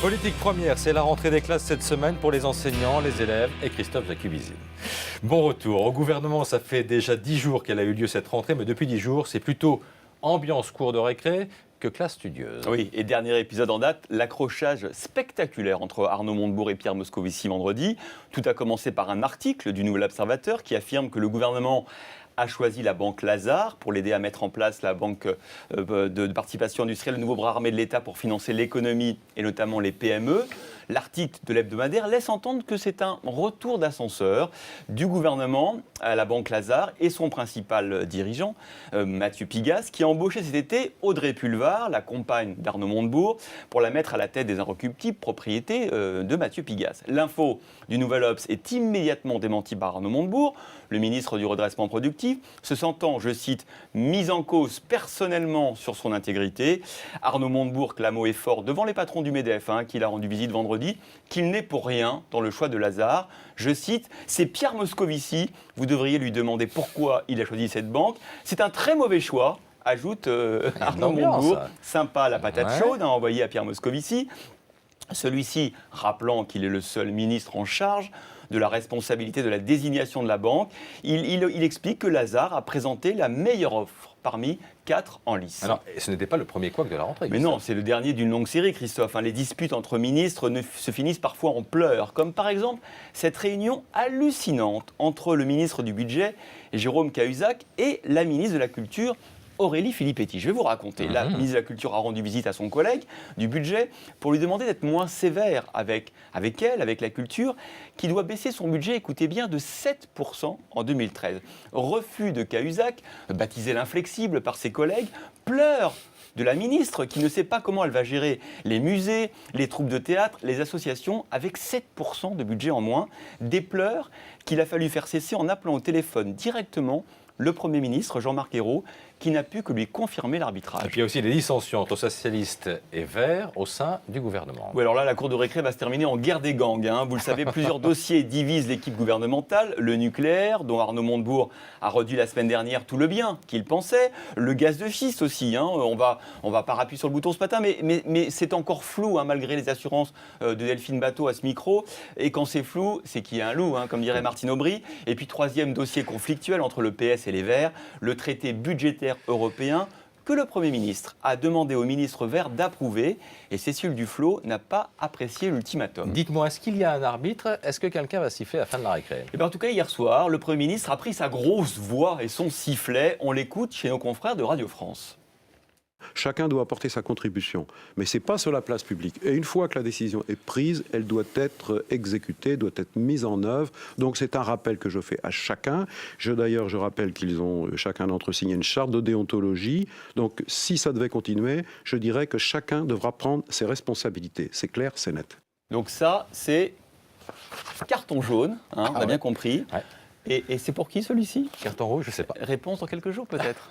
Politique première, c'est la rentrée des classes cette semaine pour les enseignants, les élèves et Christophe Jacubizine. Bon retour. Au gouvernement, ça fait déjà 10 jours qu'elle a eu lieu cette rentrée, mais depuis 10 jours, c'est plutôt ambiance cours de récré que classe studieuse. Oui, et dernier épisode en date, l'accrochage spectaculaire entre Arnaud Montebourg et Pierre Moscovici vendredi. Tout a commencé par un article du Nouvel Observateur qui affirme que le gouvernement a choisi la banque Lazare pour l'aider à mettre en place la banque de participation industrielle, le nouveau bras armé de l'État pour financer l'économie et notamment les PME. L'article de l'hebdomadaire laisse entendre que c'est un retour d'ascenseur du gouvernement à la banque Lazare et son principal dirigeant, Mathieu Pigasse, qui a embauché cet été Audrey Pulvar, la compagne d'Arnaud Montebourg, pour la mettre à la tête des inrecuptibles propriétés de Mathieu Pigasse. L'info du Nouvel Obs est immédiatement démentie par Arnaud Montebourg, le ministre du redressement productif, se sentant, je cite, mis en cause personnellement sur son intégrité. Arnaud Montebourg clame haut et fort devant les patrons du MEDEF, qui l'a rendu visite vendredi, qu'il n'est pour rien dans le choix de Lazare. Je cite, c'est Pierre Moscovici, vous devriez lui demander pourquoi il a choisi cette banque. C'est un très mauvais choix, ajoute Arnaud Montebourg, sympa la patate chaude envoyée à Pierre Moscovici. Celui-ci, rappelant qu'il est le seul ministre en charge de la responsabilité de la désignation de la banque, il explique que Lazare a présenté la meilleure offre parmi 4 en lice. Alors, ce n'était pas le premier couac de la rentrée. Mais non, c'est le dernier d'une longue série, Christophe. Les disputes entre ministres se finissent parfois en pleurs, comme par exemple cette réunion hallucinante entre le ministre du Budget, Jérôme Cahuzac, et la ministre de la Culture, Aurélie Filippetti. Je vais vous raconter. La ministre de la Culture a rendu visite à son collègue du budget pour lui demander d'être moins sévère avec elle, avec la culture, qui doit baisser son budget, écoutez bien, de 7% en 2013. Refus de Cahuzac, baptisé l'inflexible par ses collègues, pleurs de la ministre qui ne sait pas comment elle va gérer les musées, les troupes de théâtre, les associations avec 7% de budget en moins. Des pleurs qu'il a fallu faire cesser en appelant au téléphone directement le Premier ministre, Jean-Marc Ayrault, qui n'a pu que lui confirmer l'arbitrage. Et puis il y a aussi des dissensions entre socialistes et verts au sein du gouvernement. Oui, alors là, la cour de récré va se terminer en guerre des gangs. Vous le savez, plusieurs dossiers divisent l'équipe gouvernementale. Le nucléaire, dont Arnaud Montebourg a redit la semaine dernière tout le bien qu'il pensait. Le gaz de schiste aussi. On va pas appuyer sur le bouton ce matin, mais c'est encore flou, malgré les assurances de Delphine Batho à ce micro. Et quand c'est flou, c'est qu'il y a un loup, comme dirait Martine Aubry. Et puis, troisième dossier conflictuel entre le PS et les Verts, le traité budgétaire européen que le Premier ministre a demandé au ministre vert d'approuver, et Cécile Duflot n'a pas apprécié l'ultimatum. Dites-moi, est-ce qu'il y a un arbitre? Est-ce que quelqu'un va siffler à la fin de la récré? En tout cas, hier soir, le Premier ministre a pris sa grosse voix et son sifflet. On l'écoute chez nos confrères de Radio France. Chacun doit apporter sa contribution, mais ce n'est pas sur la place publique. Et une fois que la décision est prise, elle doit être exécutée, doit être mise en œuvre. Donc c'est un rappel que je fais à chacun. D'ailleurs, je rappelle qu'ils ont chacun d'entre eux signé une charte de déontologie. Donc si ça devait continuer, je dirais que chacun devra prendre ses responsabilités. C'est clair, c'est net. Donc ça, c'est carton jaune, on a bien compris. Ouais. Et c'est pour qui celui-ci? Carton rouge, je ne sais pas. Réponse dans quelques jours peut-être.